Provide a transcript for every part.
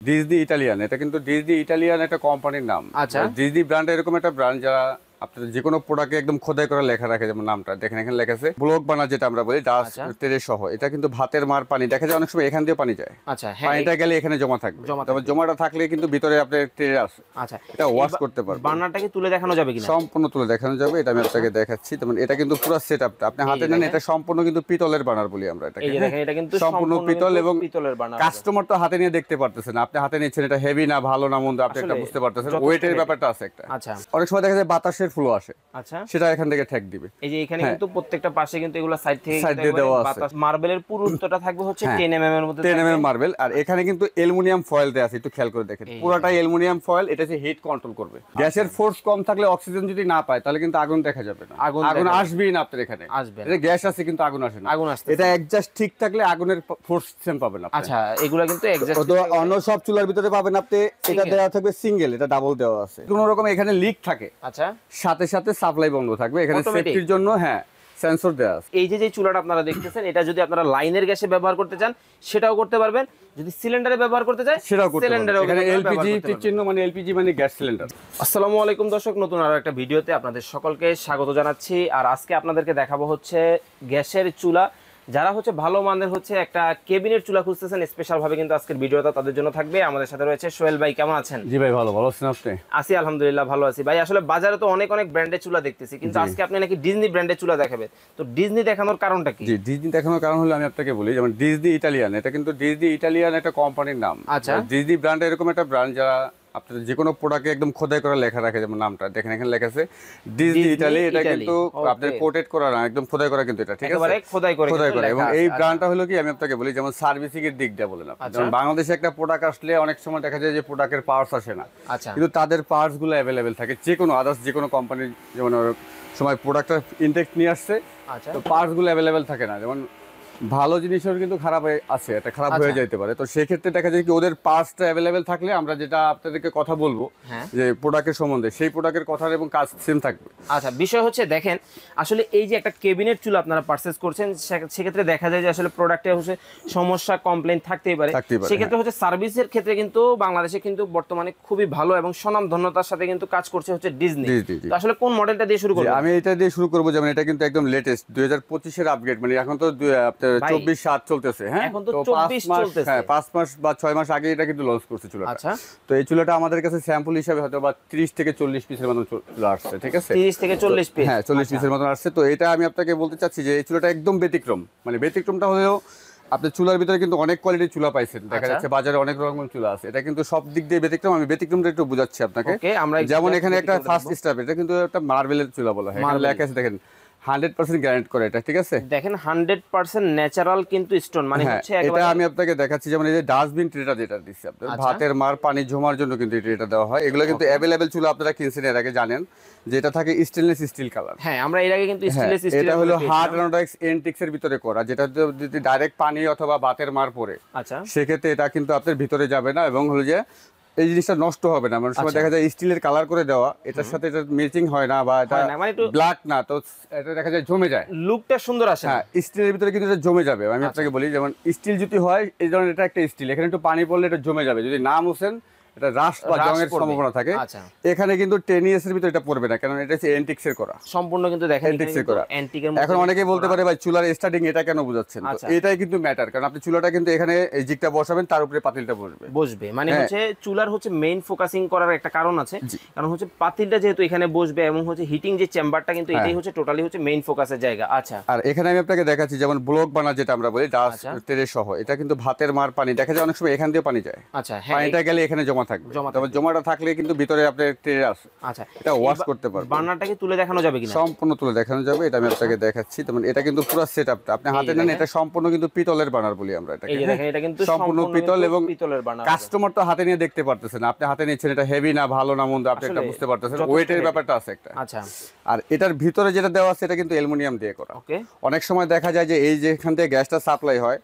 Disney Italian, এটা কিন্তু Disney Italian একটা কোম্পানির নাম। আচ্ছা। ডিজনি ব্র্যান্ড এরকম একটা ব্র্যান্ড যারা আপনার যে কোনো প্রোডাক্টে একদম খোদাই করে লেখা রাখে, যেমন নামটা দেখেন এখানে লেখা আছে ব্লক বানা, যেটা আমরা বলি ডাস্ট আচ্ছা। তেরে সহ। এটা কিন্তু ভাতের মার পানি দেখা যায় অনেক সময় এখান দিয়ে পানি যায়। আচ্ছা, হ্যাঁ, পানিটা গেলে এখানে জমা থাকবে, তবে জমাটা থাকলে কিন্তু ভিতরে আপনার তেরে আছে। আচ্ছা, এটা ওয়াশ করতে পারবেন। বার্নারটাকে তুলে দেখানো যাবে কিনা? সম্পূর্ণ তুলে দেখানো যাবে, এটা আমি আপনাকে দেখাচ্ছি। তেমন এটা কিন্তু পুরো সেটআপটা আপনি হাতে নেন, এটা সম্পূর্ণ কিন্তু পিতলের বার্নার বলি আমরা এটাকে। এই যে দেখেন, এটা কিন্তু সম্পূর্ণ পিতল এবং পিতলের বার্নার। কাস্টমার তো হাতে নিয়ে দেখতে পারতেছেন, আপনি হাতে নিচ্ছেন, এটা হেভি না ভালো না মন্দ আপনি এটা বুঝতে পারতেছেন। ওয়েটের ব্যাপারটা আছে একটা। আচ্ছা, অনেক সময় দেখা যায় বাতাসের ফ্লো আসে, আচ্ছা, সেটা এখান থেকে ঠেক দিবে। এই যে এখানে কিন্তু প্রত্যেকটা পাশে কিন্তু এগুলা সাইড থেকে সাইড দিয়ে দেওয়া আছে। বাতাস মার্বেলের পুরুত্বটা থাকবে হচ্ছে 10 mm এর মধ্যে, 10 mm মার্বেল। আর এখানে কিন্তু অ্যালুমিনিয়াম ফয়েল দেয়া আছে, একটু খেয়াল করে দেখেন, পুরোটাই অ্যালুমিনিয়াম ফয়েল। এটা হচ্ছে হিট কন্ট্রোল করবে। গ্যাসের ফোর্স কম থাকলে, অক্সিজেন যদি না পায় তাহলে কিন্তু আগুন দেখা যাবে না, আগুন আসবেই না আপনার এখানে। এটা গ্যাস আছে কিন্তু আগুন আসে না, আগুন আসছে। এটা অ্যাডজাস্ট ঠিক থাকলে আগুনের ফোর্স সেম পাবেন আপনি। আচ্ছা, এগুলা কিন্তু এক্স্যাক্ট অন্য সব চুলার ভিতরে পাবেন আপনি, এটা দেওয়া থাকবে সিঙ্গেল, এটা ডাবল দেওয়া আছে। কোনো রকম এখানে লিক থাকে, আচ্ছা, সাথে সাথে সাপ্লাই বন্ধ থাকবে। এখানে সেফটির জন্য সেন্সর দেওয়া আছে। এই যে চুলাটা আপনারা দেখতেছেন, এটা যদি আপনারা লাইনের গ্যাসে ব্যবহার করতে চান সেটাও করতে পারবেন, যদি সিলিন্ডারে ব্যবহার করতে চান সেটাও করতে পারবেন। সিলিন্ডারেও এখানে এলপিজি চিহ্ন, মানে এলপিজি মানে গ্যাস সিলিন্ডার। আসসালামু আলাইকুম দর্শক, নতুন আরো একটা ভিডিওতে আপনাদের সকলকে স্বাগত জানাচ্ছি। আর আজকে আপনাদেরকে দেখাবো হচ্ছে গ্যাসের চুলা। যারা হচ্ছে ভালো মানের হচ্ছে একটা কেবিনেট চুলা খুঁজতেছেন, স্পেশাল ভাবে কিন্তু আজকের ভিডিওটা তাদের জন্য থাকবে। আমাদের সাথে রয়েছে সোহেল ভাই, কেমন আছেন? জি ভাই, ভালো আছেন আপনি? আছি আলহামদুলিল্লাহ, ভালো আছি ভাই। আসলে বাজারে তো অনেক অনেক ব্র্যান্ডের চুলা দেখতেছি, কিন্তু আজকে আপনি নাকি ডিজনি ব্র্যান্ডের চুলা দেখাবেন। তো ডিজনি দেখানোর কারণটা কি? জি, ডিজনি দেখানোর কারণ হলো, আমি আপনাকে বলি, যেমন ডিজনি ইটালিয়ান, এটা কিন্তু ডিজনি ইটালিয়ান একটা কোম্পানির নাম। আচ্ছা। ডিজনি ব্র্যান্ড এরকম একটা ব্র্যান্ড যারা আপনার যে কোনো প্রোডাক্টে একদম খোদাই করে লেখা রাখে, যেমন নামটা দেখেন এখানে লেখা আছে ডিজনি ইটালি। এটা কিন্তু আপনার কোটেড করা না, একদম খোদাই করা কিন্তু এটা, ঠিক আছে, একেবারে খোদাই করে। এবং এই ব্র্যান্ডটা হলো কি, আমি আপনাকে বলি, যেমন সার্ভিসিং এর দিক দিয়ে বলেন আপনি, যেমন বাংলাদেশে একটা প্রোডাক্ট আসলে অনেক সময় দেখা যায় যে প্রোডাক্টের পার্টস আসে না, কিন্তু তাদের পার্টস গুলো অ্যাভেলেবেল থাকে। যে কোনো আদার্স যে কোনো কোম্পানির যেমন সময় প্রোডাক্টটা ইনটেক নিয়ে আসছে, তো পার্টস গুলো অ্যাভেলেবেল থাকে না। যেমন ভালো জিনিসের কিন্তু খারাপ আছে, এটা খারাপ হয়ে যেতে পারে। তো সেক্ষেত্রে দেখা যায় কি, ওদের পার্টসটা অ্যাভেলেবেল থাকলে আমরা যেটা আপনাদেরকে কথা বলবো যে প্রোডাক্টের সম্বন্ধে, সেই প্রোডাক্টের কথা এবং কাজ সেম থাকবে। আচ্ছা, বিষয় হচ্ছে দেখেন, আসলে এই যে একটা কেবিনেট চুলা আপনারা পারচেজ করছেন, সেক্ষেত্রে দেখা যায় যে আসলে প্রোডাক্টে হচ্ছে সমস্যা, কমপ্লেইন থাকতেই পারে। সেক্ষেত্রে হচ্ছে সার্ভিসের ক্ষেত্রে কিন্তু বাংলাদেশে কিন্তু বর্তমানে খুবই ভালো এবং স্বনামধন্যতার সাথে কিন্তু কাজ করছে হচ্ছে ডিজনি। তো আসলে কোন মডেলটা দিয়ে শুরু করব? আমি এটা দিয়ে শুরু করব। যেমন এটা কিন্তু একদম লেটেস্ট 2025 এর আপগ্রেড, মানে এখন তো 24/7 চলতেছে। এখন তো 24 চলতেছে। 5 মাস বা 6 মাস আগে এটা কিন্তু লঞ্চ করছে চুলাটা। আচ্ছা, তো এই চুলাটা আমাদের কাছে স্যাম্পল হিসেবে হয়তো বা 30 থেকে 40 পিসের মতো চুলা আসছে, ঠিক আছে? 30 থেকে 40 পিস, 40 পিসের মতো আসছে। তো এটা আমি আপনাকে বলতে চাচ্ছি যে এই চুলাটা একদম ব্যতিক্রম। মানে ব্যতিক্রমটা হলো, আপনি চুলার ভিতরে কিন্তু অনেক কোয়ালিটির চুলা পাইছেন, দেখা যাচ্ছে বাজারে অনেক রকমের চুলা আছে, এটা কিন্তু সব দিক দিয়ে ব্যতিক্রম। আমি ব্যতিক্রমটা একটু বোঝাচ্ছি আপনাকে। যেমন এখানে একটা ফার্স্ট স্টেপ, এটা কিন্তু একটা মার্বেলের চুলা বলা হয়, এখানে লেখা আছে দেখেন 100% গ্যারান্টি করে এটা, ঠিক আছে? দেখেন 100% ন্যাচারাল কিন্তু স্টোন, মানে হচ্ছে এটা আমি আপনাকে দেখাচ্ছি। যেমন এই যে ডাস্টবিন ট্রেটা যেটা দিচ্ছি আপনাদের ভাতের মার পানি জমার জন্য কিন্তু এই ট্রেটা দেওয়া হয়। এগুলো কিন্তু অ্যাভেলেবেল চুলা আপনারা কিনছেন এর আগে, জানেন যেটা থাকে স্টেনলেস স্টিল কালার। হ্যাঁ, আমরা এর আগে কিন্তু স্টেনলেস স্টিল, এটা হলো হার্ড অ্যানোডাইক্স এনটিক্স এর ভিতরে করা, যেটা যদি ডাইরেক্ট পানি অথবা ভাতের মার পড়ে, আচ্ছা, সেক্ষেত্রে এটা কিন্তু আপনার ভিতরে যাবে না এবং হলো যে এই জিনিসটা নষ্ট হবে না। মানে সময় দেখা যায় স্টিলের কালার করে দেওয়া, এটার সাথে এটা ম্যাচিং হয় না, বা এটা ব্ল্যাক না, তো এটা দেখা যায় জমে যায়, লুকটা সুন্দর আসে। হ্যাঁ, স্টিলের ভিতরে কিন্তু এটা জমে যাবে। আমি আপনাকে বলি, যেমন স্টিল যদি হয়, এই ধরনের এটা একটা স্টিল, এখানে একটু পানি পড়লে এটা জমে যাবে, যদি না মুছেন এটা রাস্ট বা জংয়ের সম্ভাবনা থাকে। এখানে কিন্তু 10 years এর ভিতরে এটা পড়বে না, কারণ এটা হচ্ছে এন্টিক্স এর করা, সম্পূর্ণ কিন্তু দেখেন এন্টিক্স এর করা। এখন অনেকেই বলতে পারে ভাই চুলার স্টার্টিং এটা কেন বোঝাচ্ছেন? তো এটাই কিন্তু ম্যাটার, কারণ আপনি চুলাটা কিন্তু এখানে এই জিগটা বসাবেন, তার উপরে পাতিলটা বসবে। মানে হচ্ছে চুলার হচ্ছে মেইন ফোকাসিং করার একটা কারণ আছে, কারণ হচ্ছে পাতিলটা যেহেতু এখানে বসবে এবং হচ্ছে হিটিং যে চেম্বারটা কিন্তু এটাই হচ্ছে টোটালি হচ্ছে মেইন ফোকাসের জায়গা। আচ্ছা, আর এখানে আমি আপনাকে দেখাচ্ছি, যেমন ব্লক বানা, যেটা আমরা বলি ডাস্ট তেরে সহ। এটা কিন্তু ভাতের মার পানি দেখা যায় অনেক সময় এখান দিয়ে পানি যায়। আচ্ছা, পানিটা গেলে এখানে জমা থাকবে, তবে জমাটা থাকলে কিন্তু ভিতরে আপনার ট্রে আছে। আচ্ছা, এটা ওয়াশ করতে পারবেন। বার্নারটাকে তুলে দেখানো যাবে কিনা? সম্পূর্ণ তুলে দেখানো যাবে, এটা আমি আপনাকে দেখাচ্ছি। তেমন এটা কিন্তু পুরো সেটআপটা আপনি হাতে নেন, এটা সম্পূর্ণ কিন্তু পিতলের বার্নার বলি আমরা এটাকে। এই যে দেখেন, এটা কিন্তু সম্পূর্ণ পিতল এবং পিতলের বার্নার। কাস্টমার তো হাতে নিয়ে দেখতে পারতেছেন, আপনি হাতে নিচ্ছেন, এটা হেভি না ভালো না মন্দ আপনি এটা বুঝতে পারতেছেন, ওয়েটের ব্যাপারটা আছে একটা। আচ্ছা, আর এটার ভিতরে যেটা দেওয়া আছে এটা কিন্তু অ্যালুমিনিয়াম দিয়ে করা। অনেক সময় দেখা যায় যে এই যেখান থেকে গ্যাসটা সাপ্লাই হয়,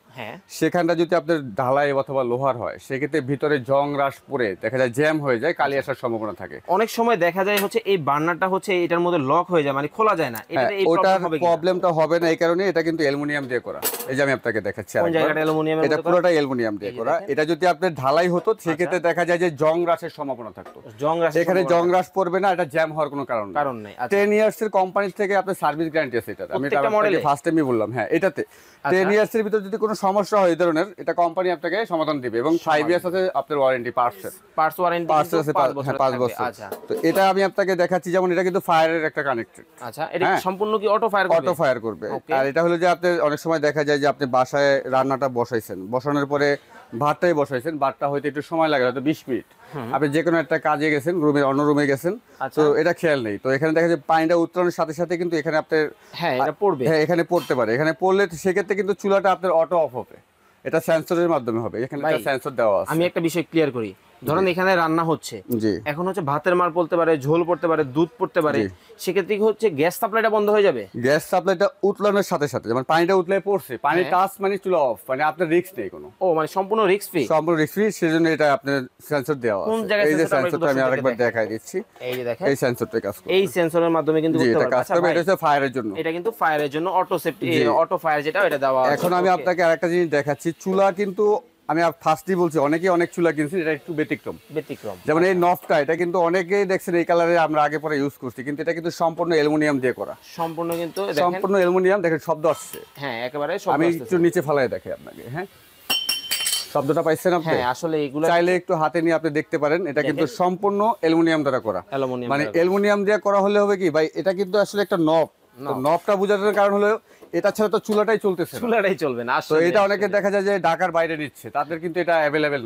সেখানটা যদি আপনার ঢালাই অথবা লোহার হয়, সেক্ষেত্রে ভিতরে জং রাশ পড়ে দেখা যায় জ্যাম হয়ে যায়, কালি আসার সম্ভাবনা থাকে। অনেক সময় দেখা যায় হচ্ছে এই বার্নারটা হচ্ছে এটার মধ্যে লক হয়ে যায়, মানে খোলা যায় না, এটা এই প্রবলেমটা হবে না এই কারণে এটা কিন্তু অ্যালুমিনিয়াম দিয়ে করা। এই যে আমি আপনাকে দেখাচ্ছি, কোন জায়গাটা অ্যালুমিনিয়ামের এটা পুরোটাই অ্যালুমিনিয়াম দিয়ে করা। এটা যদি আপনার ঢালাই হতো সেক্ষেত্রে দেখা যায় যে জং রাশের সম্ভাবনা থাকতো, এখানে জং রাশ পড়বে না, এটা জ্যাম হওয়ার কোনো কারণ নেই। 10 ইয়ার্স এর কোম্পানি থেকে আপনার সার্ভিস গ্যারান্টি আছে এটা, আমি এটা ফার্স্ট টাইমই বললাম। হ্যাঁ, এটাতে 10 ইয়ার্স এর ভিতর যদি কোনো সমস্যা হয় এই ধরনের, এটা কোম্পানি আপনাকে সমাধান দিবে এবং 5 ইয়ার্স আছে আপনার ওয়ারেন্টি, পার্টস ওয়ারেন্টি 5 বছর। আচ্ছা, তো এটা আমি আপনাকে দেখাচ্ছি, যেমন এটা কিন্তু ফায়ারের একটা কানেক্টেড। আচ্ছা, এটা সম্পূর্ণ কি অটো ফায়ার করবে? অটো ফায়ার করবে। আর এটা হলো যে আপনি অনেক সময় দেখা যায় যে আপনি বাসায় রান্নাটা বসাইছেন, বসানোর পরে ভাতটাই বসাইছেন, ভাতটা হয়তো একটু সময় লাগে, হয়তো 20 মিনিট, আপনি যে কোনো একটা কাজে গেছেন, রুমের অন্য রুমে গেছেন, তো এটা খেয়াল নেই, তো এখানে দেখা যায় পানিটা উত্তরণের সাথে সাথে কিন্তু এখানে আপনার এটা পড়বে, এখানে পড়তে পারে। এখানে পড়লে সেক্ষেত্রে কিন্তু চুলাটা আপনার অটো অফ হবে, এটা সেন্সরের মাধ্যমে হবে, এখানে একটা সেন্সর দেওয়া আছে। আমি একটা বিষয় ক্লিয়ার করি, ধরেন এখানে রান্না হচ্ছে, এখন হচ্ছে ভাতের মার পড়তে পারে, ঝোল পড়তে পারে, দুধ পড়তে পারে, সেক্ষেত্রে কি হচ্ছে গ্যাস সাপ্লাইটা বন্ধ হয়ে যাবে? গ্যাস সাপ্লাইটা উতলানোর সাথে সাথে, যেমন পানিটা উতলে পড়ছে, পানি টাচ মানে চুলা অফ, মানে আপনার রিস্ক নেই কোনো। মানে সম্পূর্ণ রিস্ক ফ্রি, সম্পূর্ণ রিস্ক ফ্রি, সেজন্য এটা আপনার সেন্সর দেওয়া আছে। এই যে সেন্সরটা আমি আরেকবার দেখাই দিচ্ছি, এই যে দেখেন, এই সেন্সরটা কাজ করে, এই সেন্সরের মাধ্যমে কিন্তু করতে পারবে। আচ্ছা ভাই, এটা হচ্ছে ফায়ারের জন্য, এটা কিন্তু ফায়ারের জন্য অটো সেফটি, অটো ফায়ার যেটা এটা দেওয়া আছে। এখন আমি আপনাকে আরেকটা জিনিস দেখাচ্ছি, চুলা কিন্তু আমি ফার্স্টই বলছি, অনেকেই অনেক চুলা কিনছেন, এটা একটু ব্যতিক্রম। যেমন এই নফটা, এটা কিন্তু অনেকেই দেখছেন এই কালারে আমরা আগে পরে ইউজ করছি, কিন্তু এটা কিন্তু সম্পূর্ণ অ্যালুমিনিয়াম দিয়ে করা, সম্পূর্ণ অ্যালুমিনিয়াম। দেখেন শব্দ আসছে, হ্যাঁ একেবারে শব্দ। আমি একটু নিচে ফেলাই দেখে আপনাকে, হ্যাঁ শব্দটা পাইছেন আপনি? হ্যাঁ, আসলে এগুলো চাইলে একটু হাতে নিয়ে আপনি দেখতে পারেন, এটা কিন্তু সম্পূর্ণ অ্যালুমিনিয়াম দ্বারা করা। মানে অ্যালুমিনিয়াম দিয়ে করা হলে হবে কি ভাই, এটা কিন্তু আসলে একটা নবটা বোঝানোর কারণ হলো এটা ছাড়া তো চুলাটাই চলবে না। তো এটা অনেকে দেখা যায় যে ঢাকার বাইরে নিচ্ছে, তাদের কিন্তু এটা অ্যাভেলেবেল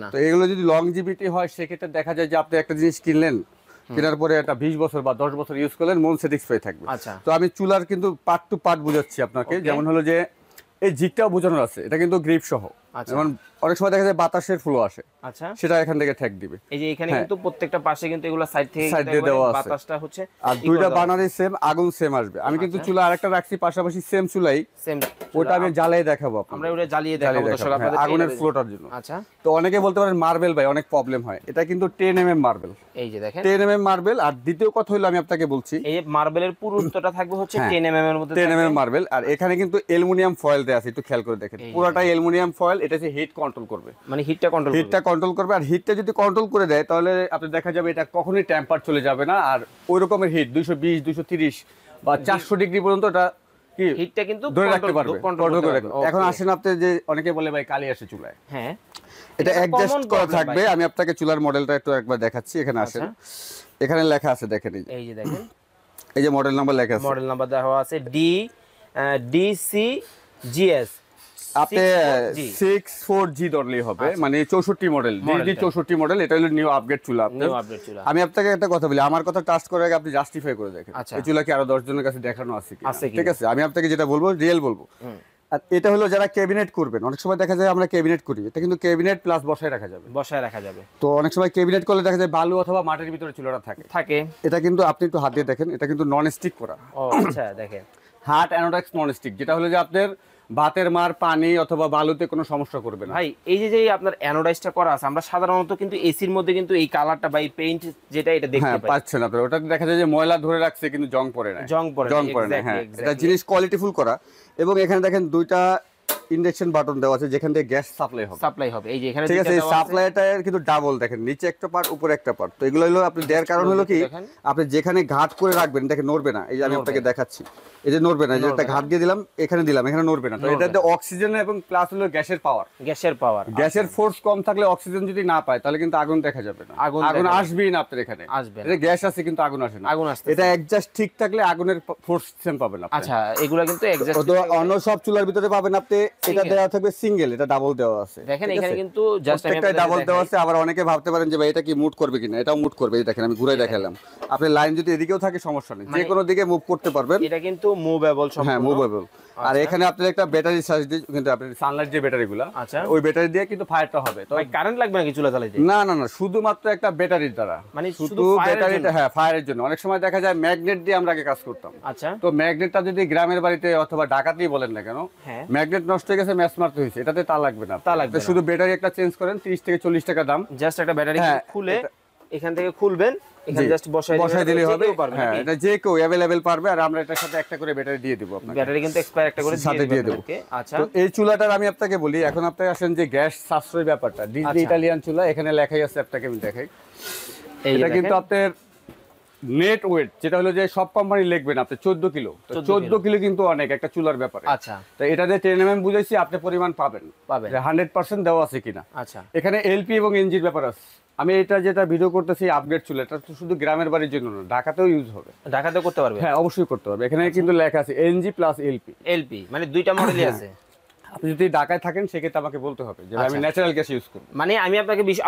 না। তো এগুলো যদি লংজিভিটি হয় সেক্ষেত্রে দেখা যায় যে আপনি একটা জিনিস কিনলেন, কেনার পরে একটা 20 বছর বা 10 বছর ইউজ করলেন, মন স্যাটিসফাই থাকবে। তো আমি চুলার কিন্তু পার্ট টু পার্ট বুঝাচ্ছি আপনাকে, যেমন হলো যে এই জিকটাও বোঝানোর আছে, এটা কিন্তু গ্রিপ সহ, যেমন অনেক সময় দেখা যায় বাতাসের ফ্লো আসে, আচ্ছা সেটা এখান থেকে ঠেক দিবে। এই যে এখানে কিন্তু প্রত্যেকটা পাশে কিন্তু এগুলা সাইড থেকে দেওয়া আছে, বাতাসটা হচ্ছে, আর দুইটা বানারে সেম, আগুন সেম আসবে। আমি কিন্তু চুলা আরেকটা রাখছি পাশাপাশি, সেম চুলাই, ওটা আমি জ্বালিয়ে দেখাবো, আমরা ওটা জ্বালিয়ে দেখাবো দর্শক আপনাদের আগুনের ফ্লোটার জন্য। আচ্ছা, তো অনেকে বলতে পারেন মার্বেল ভাই অনেক প্রবলেম হয়, এটা কিন্তু 10 mm মার্বেল। এই যে দেখেন 10 mm মার্বেল। আর দ্বিতীয় কথা হলো আমি আপনাকে বলছি, এই মার্বেলের পুরুত্বটা থাকবে হচ্ছে 10 mm এর মধ্যে, 10 mm মার্বেল। আর এখানে কিন্তু অ্যালুমিনিয়াম ফয়েল দেয়া আছে, একটু খেয়াল করে দেখেন, পুরোটাই অ্যালুমিনিয়াম ফয়েল। এটা হচ্ছে হিট কন্ট্রোল করবে, মানে হিটটা কন্ট্রোল করবে। আর হিটটা যদি কন্ট্রোল করে দেয় তাহলে আপনি দেখা যাবে এটা কখনোই টেম্পার চলে যাবে না, আর ওই রকমের হিট 220 230 বা 400 ডিগ্রি পর্যন্ত এটা কি হিটটা কিন্তু ধরে রাখতে পারবে, কন্ট্রোল করে রাখবে। এখন আসেন আপনি যে অনেকে বলে ভাই কালি আসে চুলায়, হ্যাঁ এটা অ্যাডজাস্ট করা থাকবে। আমি আপনাকে চুলার মডেলটা একটু একবার দেখাচ্ছি, এখানে আসেন, এখানে লেখা আছে দেখেন, এই যে দেখেন, এই যে মডেল নাম্বার লেখা আছে, মডেল নাম্বার দেওয়া আছে DCGS। আপনি 64G ধরলেই হবে, মানে 64 মডেল, DD 64 মডেল। এটা হলো নিউ আপগ্রেড চুলা। আমি আপনাকে একটা কথা বলি, আমার কথা টাচ করার আগে আপনি জাস্টিফাই করে দেখেন এই চুলা কি আরো 10 জনের কাছে দেখানো আছে কি, ঠিক আছে? আমি আপনাকে যেটা বলবো রিয়েল বলবো। আর এটা হলো যারা ক্যাবিনেট করবেন, অনেক সময় দেখা যায় আমরা ক্যাবিনেট করি, এটা কিন্তু ক্যাবিনেট প্লাস বসায় রাখা যাবে। তো অনেক সময় ক্যাবিনেট করলে দেখা যায় বালু অথবা মাটির ভিতরে চুলাটা থাকে। এটা কিন্তু আপনি একটু হাত দিয়ে দেখেন, এটা কিন্তু নন স্টিক করা। আচ্ছা দেখেন, হার্ড অ্যানোডাক্স নন স্টিক, যেটা হলো যে আপনার ভাতের মার পানি অথবা বালুতে কোনো সমস্যা করবে না। ভাই এই যে আপনার অ্যানোডাইজটা করা আছে, আমরা সাধারণত কিন্তু এসির মধ্যে কিন্তু এই কালারটা বা এই পেইন্ট যেটা এটা দেখতে পাই, পাচ্ছেন আপনারা, ওটাতে দেখা যায় যে ময়লা ধরে রাখছে কিন্তু জং পড়ে না। হ্যাঁ, এটা জিনিস কোয়ালিটিফুল করা। এবং এখানে দেখেন দুইটা ইন্ডাকশন বাটন দেওয়া আছে যেখান থেকে গ্যাস সাপ্লাই হবে। এই যে এখানে ঠিক আছে, এই সাপ্লাইটা কিন্তু ডাবল, দেখেন নিচে একটা পার্ট উপরে একটা পার্ট। তো এগুলো হলো আপনি দেওয়ার কারণ হলো কি, আপনি যেখানে ঘাট করে রাখবেন দেখেন নড়বে না। এই যে আমি আপনাকে দেখাচ্ছি, এই যে নড়বে না, যে একটা ঘাট দিয়ে দিলাম, এখানে নড়বে না। তো এটাতে অক্সিজেন এবং প্লাস হলো গ্যাসের গ্যাসের ফোর্স কম থাকলে অক্সিজেন যদি না পায় তাহলে কিন্তু আগুন দেখা যাবে না, আগুন আসবেই না আপনার এখানে, এটা গ্যাস আছে কিন্তু আগুন আসে না। এটা অ্যাডজাস্ট ঠিক থাকলে আগুনের ফোর্স সেম পাবেন আপনি। আচ্ছা, এগুলা কিন্তু অ্যাডজাস্ট অন্য সব চুলার ভিতরে পাবেন আপনি, এটা দেওয়া থাকবে সিঙ্গেল, এটা ডাবল দেওয়া আছে। দেখেন এখানে কিন্তু জাস্ট একটা ডাবল দেওয়া আছে। আবার অনেকে ভাবতে পারেন যে ভাই এটা কি মুভ করবে কিনা, এটাও মুভ করবে। এই দেখেন আমি ঘুরে দেখালাম, আপনি লাইন যদি এদিকেও থাকে সমস্যা নেই, যে কোনো দিকে মুভ করতে পারবেন। এটা কিন্তু মুভেবল, হ্যাঁ মুভেবল। আর এখানে আপনার একটা ব্যাটারি চার্জ দিয়ে কিন্তু আপনার সানলাইট যে ব্যাটারিগুলো, আচ্ছা, ওই ব্যাটারি দিয়ে কিন্তু ফায়ারটা হবে। তো ভাই কারেন্ট লাগবে নাকি চুলা জ্বালাইতে? না না না, শুধুমাত্র একটা ব্যাটারির দ্বারা, মানে শুধু ব্যাটারিটা, হ্যাঁ ফায়ারের জন্য। অনেক সময় দেখা যায় ম্যাগনেট দিয়ে আমরা আগে কাজ করতাম। আচ্ছা, তো ম্যাগনেটটা যদি গ্রামের বাড়িতে অথবা ঢাকাতেই বলেন না কেন, ম্যাগনেট নষ্ট হয়ে গেছে, ম্যাচ মারতে হয়েছে, এটাতে তা লাগবে না, তা লাগবে। শুধু ব্যাটারি একটা চেঞ্জ করেন, 30 থেকে 40 টাকা দাম। জাস্ট একটা ব্যাটারি খুলে এখান থেকে খুলবেন, এখানে জাস্ট বসাই দিলে হবে। হ্যাঁ, এটা যে কেউ अवेलेबल পারবে। আর আমরা এটার সাথে একটা করে ব্যাটারি দিয়ে দেব আপনাকে। ব্যাটারি কিন্তু এক্সপায়ার একটা করে সাথে দিয়ে দেব। আচ্ছা, তো এই চুলাটার আমি আপনাকে বলি, এখন আপনি আসেন যে গ্যাস সাশ্রয় ব্যাপারটা, ডিজনি ইতালিয়ান চুলা, এখানে লেখাই আছে, আপনাকে আমি দেখাই। এটা কিন্তু আপনার নেট ওয়েট যেটা হলো যে সব কোম্পানি লিখবে না, আপনি 14 কিলো। তো 14 কিলো কিন্তু অনেক একটা চুলার ব্যাপারে। আচ্ছা, তো এটাতে 10 mm বুঝাইছি, আপনি পরিমাণ পাবেন যে 100% দেওয়া আছে কিনা। আচ্ছা, এখানে এলপি এবং এনজির ব্যাপার আছে। আমি এটা যেটা ভিডিও করতেছি আপগ্রেড চুলা, এটা তো শুধু গ্রামের বাড়ির জন্য না, ঢাকাতেও ইউজ হবে। ঢাকাতেও করতে পারবে? হ্যাঁ, অবশ্যই করতে পারবে। এখানে কিন্তু লেখা আছে এনজি প্লাস এলপি। এলপি মানে দুইটা মডেলই আছে। আপনি যদি ঢাকায় থাকেন সেক্ষেত্রে আমাকে বলতে হবে যে আমি ন্যাচারাল গ্যাস ইউজ করব। মানে আমি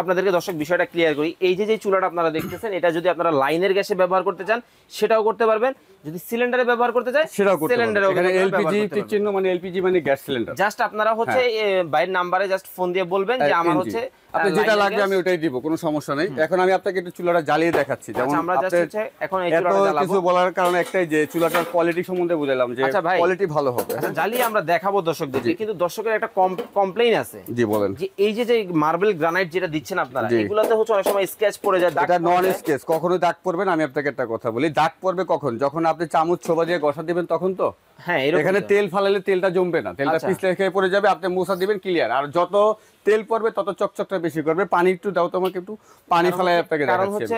আপনাদেরকে দর্শক বিষয়টা ক্লিয়ার করি। এই যে চুলাটা আপনারা দেখতেছেন, এটা যদি আপনারা লাইনের গ্যাসে ব্যবহার করতে চান সেটাও করতে পারবেন, যদি সিলিন্ডারে ব্যবহার করতে চান সেটাও করতে পারবেন। সিলিন্ডারেও এখানে এলপিজি চিহ্ন, মানে এলপিজি মানে গ্যাস সিলিন্ডার। জাস্ট আপনারা হচ্ছে বাইরের নম্বরে জাস্ট ফোন দিয়ে বলবেন যে আমার হচ্ছে আপনি যেটা লাগবে আমি ওটাই দিব, কোনো সমস্যা নেই। এখন আমি আপনাকে একটু চুলাটা জ্বালিয়ে দেখাচ্ছি। যেমন আমরা জাস্ট হচ্ছে এখন এই চুলাটা জ্বালাবো। কিছু বলার কারণ একটাই যে চুলাটার কোয়ালিটি সম্বন্ধে বুঝাইলাম যে কোয়ালিটি ভালো হবে। আচ্ছা, জ্বালিয়ে আমরা দেখাবো দর্শকদেরকে, কিন্তু দর্শকের একটা কমপ্লেইন আছে। জি বলেন। যে এই যে মার্বেল গ্রানাইট যেটা দিচ্ছেন আপনারা, এগুলাতে হচ্ছে অনেক সময় স্কেচ পড়ে যায়, এটা নন স্কেচ, কখনো দাগ পড়বে না। আমি আপনাকে একটা কথা বলি, দাগ পড়বে কখন? যখন আপনি চামচ ছোবা দিয়ে ঘষা দিবেন তখন। তো হ্যাঁ, এখানে তেল ফালালে তেলটা জমবে না, তেলটা পিছলে খেয়ে পড়ে যাবে, আপনি মোছা দিবেন ক্লিয়ার। আর যত তেল পড়বে তত চকচকটা বেশি করবে। পানি একটু দাও তোমাকে, একটু পানি ফেলাই আপনাকে দেখাচ্ছি। কারণ হচ্ছে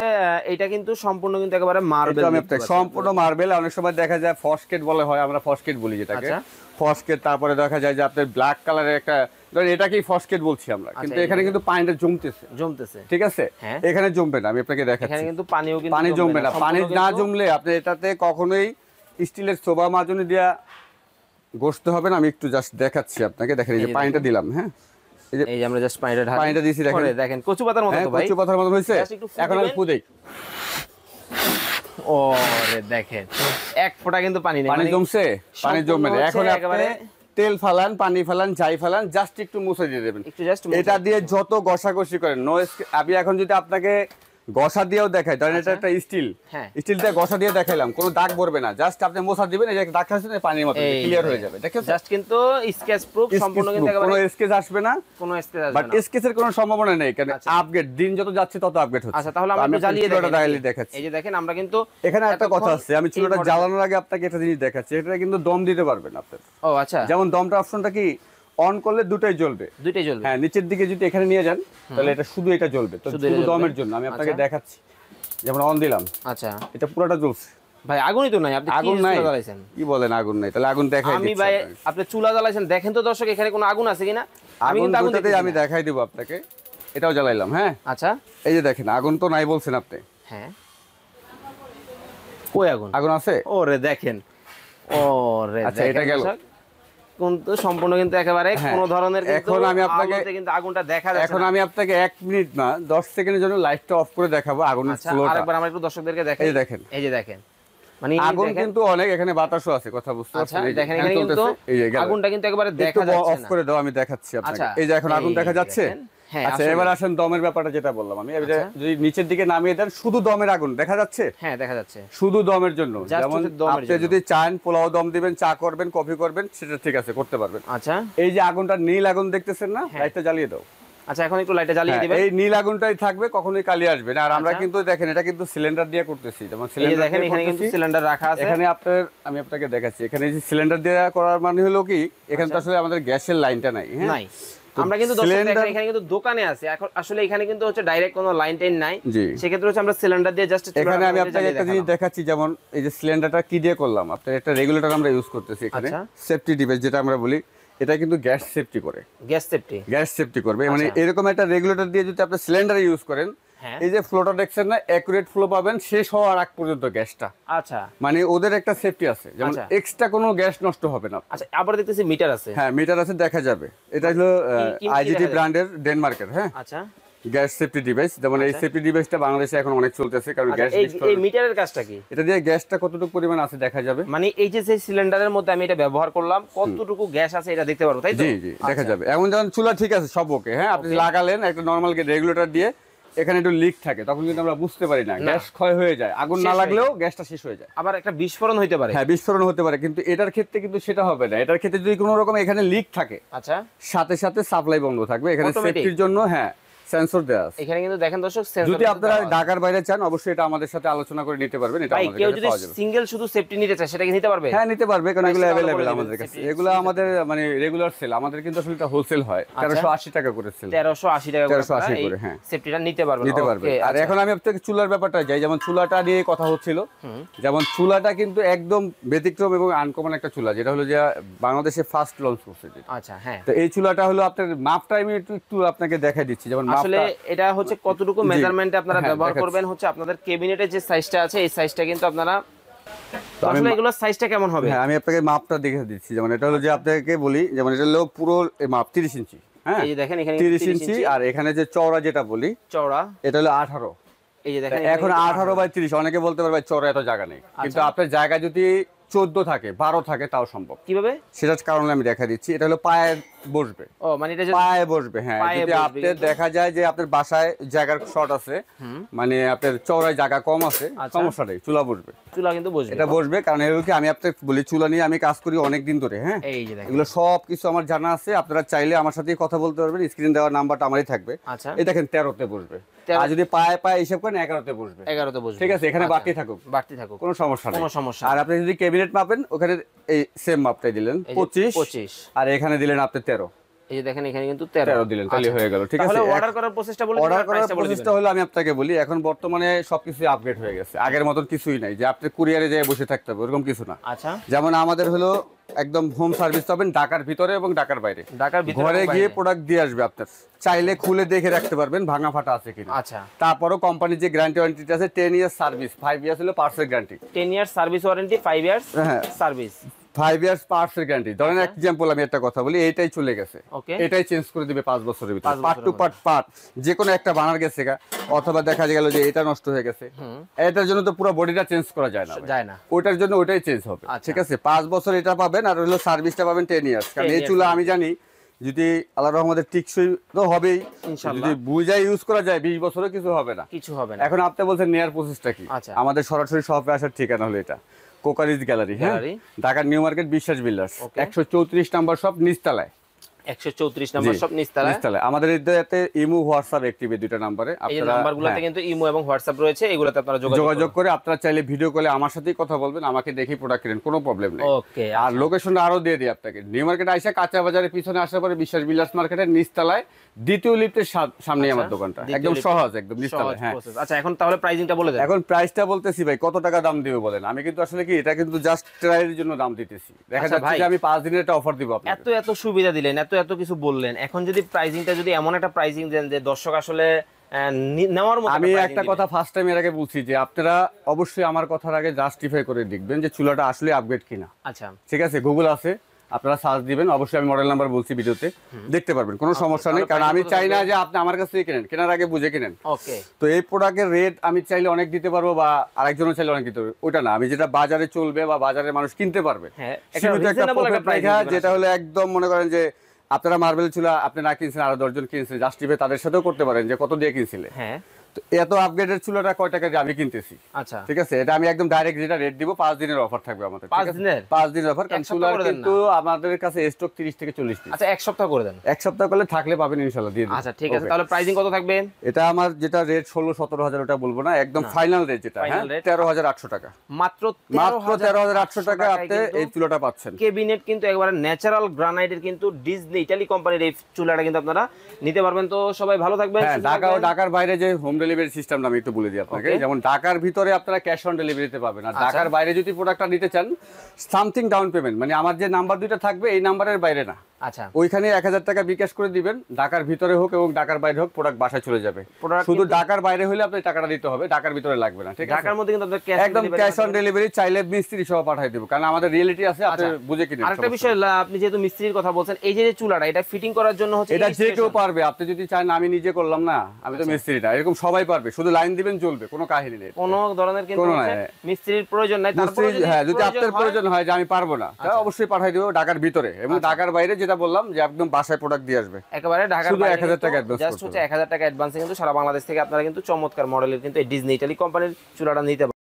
এটা কিন্তু সম্পূর্ণ কিন্তু একেবারে মার্বেল, আমি আপনাকে সম্পূর্ণ মার্বেল। অনেক সময় দেখা যায় ফসকেট বলে হয়, আমরা ফসকেট বলি যেটাকে, ফসকেট। তারপরে দেখা যায় যে আপনার ব্ল্যাক কালারের একটা, এটাকেই ফসকেট বলছি আমরা, কিন্তু এখানে কিন্তু পানিটা জমতেছে, ঠিক আছে? এখানে জমবে না, আমি আপনাকে দেখাচ্ছি। এখানে কিন্তু পানি জমবে না। পানি না জমলে আপনি এটাতে কখনোই স্টিলের সোবা মাজনি দিয়া ঘষতে হবে না। আমি একটু জাস্ট দেখাচ্ছি আপনাকে, দেখেন এই যে পানিটা দিলাম। হ্যাঁ, এই যে আমরা জাস্ট পানিটা দিয়েছি, দেখেন কচু পাতার মতো। তো ভাই কচু পাতার মতো হইছে। এখন আমি ফু দেই। ওরে দেখেন, এক ফোঁটা কিন্তু পানি নেই, পানি জমছে, পানি জমবে না। এখন একেবারে তেল ফালান, পানি ফালান, যাই ফালান, জাস্ট একটু মুছে দিয়ে দেবেন। এটা দিয়ে যত ঘষাঘষি করেন আমি এখন যদি আপনাকে ঘষা দিয়েও দেখাই, ধরেন এটা একটা স্টিল দিয়ে ঘষা দিয়ে দেখাইলাম, কোনো দাগ পড়বে না। জাস্ট আপনি মোছা দিবেন, এই যে দাগ আছে পানির মতো ক্লিয়ার হয়ে যাবে। দেখেন জাস্ট কিন্তু স্কেচ প্রুফ, সম্পূর্ণ কিন্তু একেবারে কোনো স্কেচ আসবে না, কোনো স্কেচ আসবে না। বাট স্কেচের কোনো সম্ভাবনা নেই, কারণ আপগ্রেড দিন যত যাচ্ছে তত আপগ্রেড হচ্ছে। আচ্ছা, তাহলে আমরা জ্বালিয়ে দেখাচ্ছি। এই যে দেখেন, আমরা কিন্তু এখানে একটা কথা আছে, আমি চুলাটা জ্বালানোর আগে আপনাকে একটা জিনিস দেখাচ্ছি। এটা কিন্তু দম দিতে পারবেন আপনি। ও আচ্ছা, যেমন দমটা অপশনটা কি, অন করলে দুটোই জ্বলবে। হ্যাঁ, নিচের দিকে যদি এখানে নিয়ে যান তাহলে এটা শুধু এটা জ্বলবে। তো শুধু দমের জন্য আমি আপনাকে দেখাচ্ছি। যেমন অন দিলাম, আচ্ছা, এটা পুরোটা জ্বলছে। ভাই আগুনই তো নাই, আপনি আগুন নাই জ্বালাইছেন? কি বলেন আগুন নাই? তাহলে আগুন দেখাই দিচ্ছি। আমি ভাই আপনি চুলা জ্বালাইছেন, দেখেন তো দর্শক এখানে কোনো আগুন আছে কিনা। আমি দেখাই দিব আপনাকে। এটাও জ্বালাইলাম। হ্যাঁ, আচ্ছা, এই যে দেখেন আগুন তো নাই বলছেন আপনি। হ্যাঁ, কই আগুন? আগুন আছে। ওরে দেখেন, ওরে আচ্ছা, এটা গেল কিন্তু সম্পূর্ণ কিন্তু একেবারে কোন ধরনের এখন আমি আপনাকে কিন্তু আগুনটা দেখা যাচ্ছে। এখন আমি আপনাকে 1 মিনিট না 10 সেকেন্ডের জন্য লাইটটা অফ করে দেখাবো আগুনের ফ্লোটা। আরেকবার আমরা একটু দর্শকদেরকে দেখাই। এই দেখেন, এই যে দেখেন, মানে আগুন কিন্তু অনেক, এখানে বাতাসও আছে, কথা বুঝতে পারছেন? এই দেখেন এখানে কিন্তু আগুনটা কিন্তু একেবারে দেখা যাচ্ছে না। অফ করে দাও, আমি দেখাচ্ছি আপনাকে। এই যে এখন আগুন দেখা যাচ্ছে। আচ্ছা, এবার আসেন দমের ব্যাপারটা যেটা বললাম আমি। যদি নিচের দিকে নামিয়ে দেন, শুধু দমের আগুন দেখা যাচ্ছে। হ্যাঁ, দেখা যাচ্ছে, শুধু দমের জন্য। যেমন আপনি যদি চান পোলাও দম দিবেন, চা করবেন, কফি করবেন, সেটা ঠিক আছে, করতে পারবেন। আচ্ছা, এই যে আগুনটা নীল আগুন দেখতেছেন না, লাইটটা জ্বালিয়ে দাও। আচ্ছা, এখন একটু লাইটটা জ্বালিয়ে দিবেন। এই নীল আগুনটাই থাকবে, কখনোই কালি আসবে না। আর আমরা কিন্তু দেখেন এটা কিন্তু সিলিন্ডার দিয়ে করতেছি। যেমন সিলিন্ডার দেখেন, এখানে কিন্তু সিলিন্ডার রাখা আছে। এখানে আমি আপনাকে দেখাচ্ছি। এখানে যে সিলিন্ডার দিয়ে করার মানে হলো কি, এখানে তো আসলে আমাদের গ্যাসের লাইনটা নাই। হ্যাঁ, আমরা কিন্তু এখানে কিন্তু দোকানে আছে, এখন আসলে এখানে কিন্তু হচ্ছে ডাইরেক্ট কোনো লাইন টাইন নাই। সেক্ষেত্রে হচ্ছে আমরা সিলিন্ডার দিয়ে জাস্ট এখানে আমি আপনাকে একটা জিনিস দেখাচ্ছি। যেমন এই যে সিলিন্ডারটা কি দিয়ে করলাম, আপনার একটা রেগুলেটর আমরা ইউজ করতেছি এখানে, সেফটি ডিভাইস যেটা আমরা বলি। এটা কিন্তু গ্যাস সেফটি করে, গ্যাস সেফটি করবে। মানে এরকম একটা রেগুলেটর দিয়ে যদি আপনি সিলিন্ডার ইউজ করেন, এই যে ফ্লোটা দেখছেন না, অ্যাকুরেট ফ্লো পাবেন শেষ হওয়ার আগ পর্যন্ত গ্যাসটা। আচ্ছা, মানে ওদের একটা সেফটি আছে, যেমন এক্সট্রা কোনো গ্যাস নষ্ট হবে না। আচ্ছা, আবার দেখতেছি মিটার আছে। হ্যাঁ, মিটার আছে, দেখা যাবে। এটা হলো আইজিটি ব্র্যান্ডের, ডেনমার্কের। হ্যাঁ, আচ্ছা, গ্যাস সেফটি ডিভাইস, যেমন এই সেফটি ডিভাইসটা বাংলাদেশে এখন অনেক চলতেছে, কারণ গ্যাস এই মিটারের কাজটা কি? এটা দিয়ে গ্যাসটা কতটুকু পরিমাণ আছে দেখা যাবে, মানে এই যে সিলিন্ডারের মধ্যে আমি এটা ব্যবহার করলাম কতটুকু গ্যাস আছে এটা দেখতে পারবো, তাই তো? জি জি, দেখা যাবে। এখন যখন চুলা ঠিক আছে সব ওকে, হ্যাঁ, আপনি লাগালেন একটা নরমাল রেগুলেটর দিয়ে, এখানে একটু লিক থাকে, তখন কিন্তু আমরা বুঝতে পারি না, গ্যাস ক্ষয় হয়ে যায়, আগুন না লাগলেও গ্যাসটা শেষ হয়ে যায়, আবার একটা বিস্ফোরণ হতে পারে। হ্যাঁ, বিস্ফোরণ হতে পারে, কিন্তু এটার ক্ষেত্রে কিন্তু সেটা হবে না। এটার ক্ষেত্রে যদি কোনো রকম এখানে লিক থাকে, আচ্ছা, সাথে সাথে সাপ্লাই বন্ধ থাকবে। এখানে সেফটির জন্য হ্যাঁ সেন্সর দেয়া আছে। এখানে কিন্তু দেখেন দর্শক, সেন্সর। যদি আপনারা ঢাকার বাইরে চান অবশ্যই এটা আমাদের সাথে আলোচনা করে নিতে পারবেন। এটা আমাদের কাছে পাওয়া যাবে। সিঙ্গেল শুধু সেফটি নিতে চায় সেটা কি নিতে পারবে? হ্যাঁ, নিতে পারবে, কারণ এগুলো अवेलेबल আমাদের কাছে। এগুলো আমাদের মানে রেগুলার সেল, আমাদের কিন্তু আসলে এটা হোলসেল হয় 1380 টাকা করে সেল। 1380 টাকা করে 1380 করে, হ্যাঁ, সেফটিটা নিতে পারবে। নিতে পারবে। আর এখন আমি আপনাকে চুলার ব্যাপারটা যাই, যেমন চুলাটা নিয়ে কথা হচ্ছিল, যেমন চুলাটা কিন্তু একদম ব্যতিক্রম এবং আনকমন একটা চুলা, যেটা হলো যে বাংলাদেশে ফার্স্ট লঞ্চ করছে। আচ্ছা, হ্যাঁ। তো এই চুলাটা হলো আপনার মাপটা আমি একটু আপনাকে দেখাই দিচ্ছি। যেমন আসলে এটা হচ্ছে কতটুকু মেজারমেন্টে আপনারা ব্যবহার করবেন, হচ্ছে আপনাদের ক্যাবিনেটের যে সাইজটা আছে এই সাইজটা কিন্তু আপনারা, আসলে এগুলোর সাইজটা কেমন হবে? হ্যাঁ, আমি আপনাকে মাপটা দেখে দিচ্ছি। যেমন এটা হলো যে আপনাকে বলি, যেমন এটা হলো পুরো মাপ 30 ইঞ্চি, হ্যাঁ, এই যে দেখেন এখানে 30 ইঞ্চি। আর এখানে যে চওড়া যেটা বলি, চওড়া এটা হলো 18। এই যে দেখেন এখন 18/30, অনেকে বলতে পারবে চওড়া এত জায়গা নেই, কিন্তু আপনার জায়গা যদি 14 থাকে 12 থাকে তাও সম্ভব। কিভাবে? সেটার কারণ আমি দেখা দিচ্ছি। এটা হলো পায়ে বসবে। ও মানে এটা পায়ে বসবে, হ্যাঁ। যদি আপনার দেখা যায় যে আপনার বাসায় জায়গার শর্ট আছে, মানে আপনার চওড়ায় জায়গা কম আছে, সমস্যা নেই, চুলা বসবে। চুলা কিন্তু বসবে, এটা বসবে। কারণ এগুলো কি আমি আপনাকে বলি, চুলা নিয়ে আমি কাজ করি অনেক দিন ধরে, হ্যাঁ, এই যে দেখেন এগুলো সব কিছু আমার জানা আছে। আপনারা চাইলে আমার সাথে কথা বলতে পারবেন, স্ক্রিন দেওয়ার নাম্বারটা আমারই থাকবে। আচ্ছা, এই দেখেন 13তে বসবে। আর যদি পায়ে পায়ে হিসাব করেন 11তে বসবে। 11তে বসবে, ঠিক আছে, এখানে বাড়তি থাকুক, কোনো সমস্যা নেই, কোনো সমস্যা। আর আপনি যদি ক্যাবিনেট মাপেন, ওখানে এই সেম মাপটাই দিলেন 25, আর এখানে দিলেন আপনি 13। এই যে দেখেন এখানে কিন্তু 13 দিলেন, তাহলে হয়ে গেল। ঠিক আছে, তাহলে অর্ডার করার প্রসেসটা বলে দিন। অর্ডার করার প্রসেসটা হলো আমি আপনাকে বলি, এখন বর্তমানে সবকিছু আপগ্রেড হয়ে গেছে, আগের মতন কিছুই নাই যে আপনি কুরিয়ারে যেয়ে বসে থাকতে হবে, এরকম কিছু না। আচ্ছা, যেমন আমাদের হলো একদম হোম সার্ভিস পাবেন ঢাকার ভিতরে এবং ঢাকার বাইরে। ঘরে গিয়ে প্রোডাক্ট দিয়ে আসবে, আপনার চাইলে খুলে দেখে রাখতে পারবেন ভাঙা ফাটা আছে কিনা। আচ্ছা, তারপরও কোম্পানির যে গ্যারান্টি ওয়ারেন্টি আছে 10 ইয়ার্স সার্ভিস, 5 ইয়ার্স হলো পার্টসের guarantee. 10 years service warranty, 5 years service, 5 years পার্টসের গ্যারান্টি। ধরেন এক্সাম্পল আমি একটা কথা বলি, এইটাই চলে গেছে, এটাই চেঞ্জ করে দিবে 5 বছরের ভিতরে, পার্ট টু পার্ট যে কোনো একটা বানার গেছে, অথবা দেখা গেল যে এটা নষ্ট হয়ে গেছে, এটার জন্য তো পুরো বডিটা চেঞ্জ করা যায় না, ওটার জন্য ওটাই চেঞ্জ হবে। ঠিক আছে, 5 বছর এটা পাবেন, আর হলো সার্ভিসটা পাবেন 10 ইয়ার্স। কারণ এই চুলা আমি জানি যদি আল্লাহর রহমতে টিকসই তো হবেই, যদি বুঝাই ইউজ করা যায় 20 বছরও কিছু হবে না। এখন আপনি বলছেন নেয়ার প্রসেসটা কি? আমাদের সরাসরি শপে আসার ঠিকানা হলো এটা কোকারিজ গ্যালারি, হ্যাঁ, ঢাকার নিউ মার্কেট বিশ্বাস বিল্ডার্স, 134 নাম্বার শপ, নিচতলায়। 134 নাম্বার শপ, নিচতলায়। আমাদের এতে ইমো হোয়াটসঅ্যাপ অ্যাক্টিভ, দুটো নম্বরে। এই নাম্বারগুলোতে কিন্তু ইমো এবং হোয়াটসঅ্যাপ রয়েছে, এগুলোতে আপনারা যোগাযোগ করে আপনারা চাইলে ভিডিও কলে আমার সাথেই কথা বলবেন, আমাকে দেখেই প্রোডাক্ট কিনেন, কোনো প্রবলেম নেই। ওকে, আর লোকেশনটা আরো দিয়ে দিই আপনাকে, নিউ মার্কেট আইসা কাঁচা বাজারের পিছনে আসার পরে বিশ্বাস বিল্ডার্স মার্কেটের নিচতলায় দ্বিতীয় লিফটের সামনেই আমার দোকানটা, একদম সহজ, একদম নিচতলায়। হ্যাঁ, আচ্ছা, এখন তাহলে প্রাইসিংটা বলে দেন। এখন প্রাইসটা বলতেছি ভাই, কত টাকা দাম দিবে বলেন। আমি কিন্তু আসলে কি এটা কিন্তু জাস্ট ট্রায়ালের জন্য দাম দিতেছি, দেখা যাচ্ছে যে আমি 5 দিনের একটা অফার দিব আপনাকে। এত সুবিধা দিলেন, এত কিছু বললেন, এখন যদি প্রাইসিংটা যদি এমন একটা প্রাইসিং দেন যে দর্শক আসলে নেওয়ার মতো। আমি একটা কথা ফার্স্ট টাইম এর আগে বলছি যে আপনারা অবশ্যই আমার কথার আগে জাস্টিফাই করে দেখবেন যে চুলাটা আসলে আপগ্রেড কিনা। আচ্ছা, ঠিক আছে, গুগল আছে, আপনারা সার্চ দিবেন, অবশ্যই আমি মডেল নাম্বার বলছি ভিডিওতে, দেখতে পারবেন, কোনো সমস্যা নেই। কারণ আমি চাই না যে আপনি আমার কাছ থেকে কিনেন, কেনার আগে বুঝে কিনেন। ওকে, তো এই প্রোডাক্টের রেট আমি চাইলে অনেক দিতে পারবো, বা আরেকজনও চাইলে অনেক দিতে পারবে, ওটা না। আমি যেটা বাজারে চলবে বা বাজারে মানুষ কিনতে পারবে, যেটা হলো একদম মনে করেন যে আপনারা মার্বেল চুলা আপনি না কিনছেন, আরো 10 জন কিনছে, জাস্টিফাই তাদের সাথেও করতে পারেন যে কত দিয়ে কিনছিলে। হ্যাঁ, তো এত আপগ্রেডের চুলাটা কয় টাকা দিয়ে আমি কিনতেছি। আচ্ছা, ঠিক আছে, এটা আমি একদম ডাইরেক্ট যেটা রেট দিব, 5 দিনের অফার থাকবে আমাদের। 5 দিনের অফার, কারণ চুলার কিন্তু আমাদের কাছে স্টক 30 থেকে 40 পিস। আচ্ছা, এক সপ্তাহ করে দেন। এক সপ্তাহ করলে থাকলে পাবেন ইনশাআল্লাহ, দিয়ে দিন। আচ্ছা, ঠিক আছে, তাহলে প্রাইসিং কত থাকবে? এটা আমার যেটা রেট 16-17 হাজার, ওটা বলবো না, একদম ফাইনাল রেট যেটা, হ্যাঁ, 13,800 টাকা, মাত্র 13,800 টাকা আপনি এই চুলাটা পাচ্ছেন। ক্যাবিনেট কিন্তু একবারে ন্যাচারাল গ্রানাইটের, কিন্তু ডিজনি ইতালি কোম্পানির এই চুলাটা কিন্তু আপনারা নিতে পারবেন। তো সবাই ভালো থাকবেন। হ্যাঁ, ঢাকা ও ঢাকার বাইরে যে হোম ডেলিভারি সিস্টেমটা আমি একটু বলে দিই আপনাকে। যেমন ঢাকার ভিতরে আপনারা ক্যাশ অন ডেলিভারিতে পাবেন, আর ঢাকার বাইরে যদি প্রোডাক্টটা নিতে চান সামথিং ডাউন পেমেন্ট, মানে আমার যে নাম্বার দুইটা থাকবে এই নাম্বারের বাইরে না, আচ্ছা, ওইখানে 1000 টাকা বিকাশ করে দিবেন, ঢাকার ভিতরে হোক এবং ঢাকার বাইরে হোক, প্রোডাক্ট বাসায় চলে যাবে। শুধু ঢাকার বাইরে হলে আপনি টাকাটা দিতে হবে, ঢাকার ভিতরে লাগবে না। ঠিক আছে, ঢাকার মধ্যে কিন্তু আপনাদের একদম ক্যাশ অন ডেলিভারি, চাইলে মিস্ত্রি সহ পাঠিয়ে দেব, কারণ আমাদের রিয়েলিটি আছে, আপনি বুঝে কিনেন। আরেকটা বিষয়, আপনি যেহেতু মিস্ত্রির কথা বলছেন, এই যে চুলাটা এটা ফিটিং করার জন্য হচ্ছে, এটা যে কেউ পারবে। আপনি যদি চান আমি নিজে করলাম না, আমি তো মিস্ত্রি না, এরকম সবাই পারবে, শুধু লাইন দিবেন চলবে, কোনো কাহিনী নেই, কোনো ধরনের কিন্তু মিস্ত্রির প্রয়োজন নাই। তারপরে হ্যাঁ, যদি আপনার প্রয়োজন হয় যে আমি পারবো না, তাহলে অবশ্যই পাঠিয়ে দেব ঢাকার ভিতরে এবং ঢাকার বাইরে, যেটা বললাম যে একদম বাসায় প্রোডাক্ট দিয়ে আসবে একেবারে ঢাকার শুধু বাইরে। 1000 টাকা অ্যাডভান্স জাস্ট হচ্ছে 1000 টাকা অ্যাডভান্সে কিন্তু সারা বাংলাদেশ থেকে আপনারা কিন্তু চমৎকার মডেলের কিন্তু এই ডিজনি ইটালি কোম্পানির চুলাটা নিতে পারেন।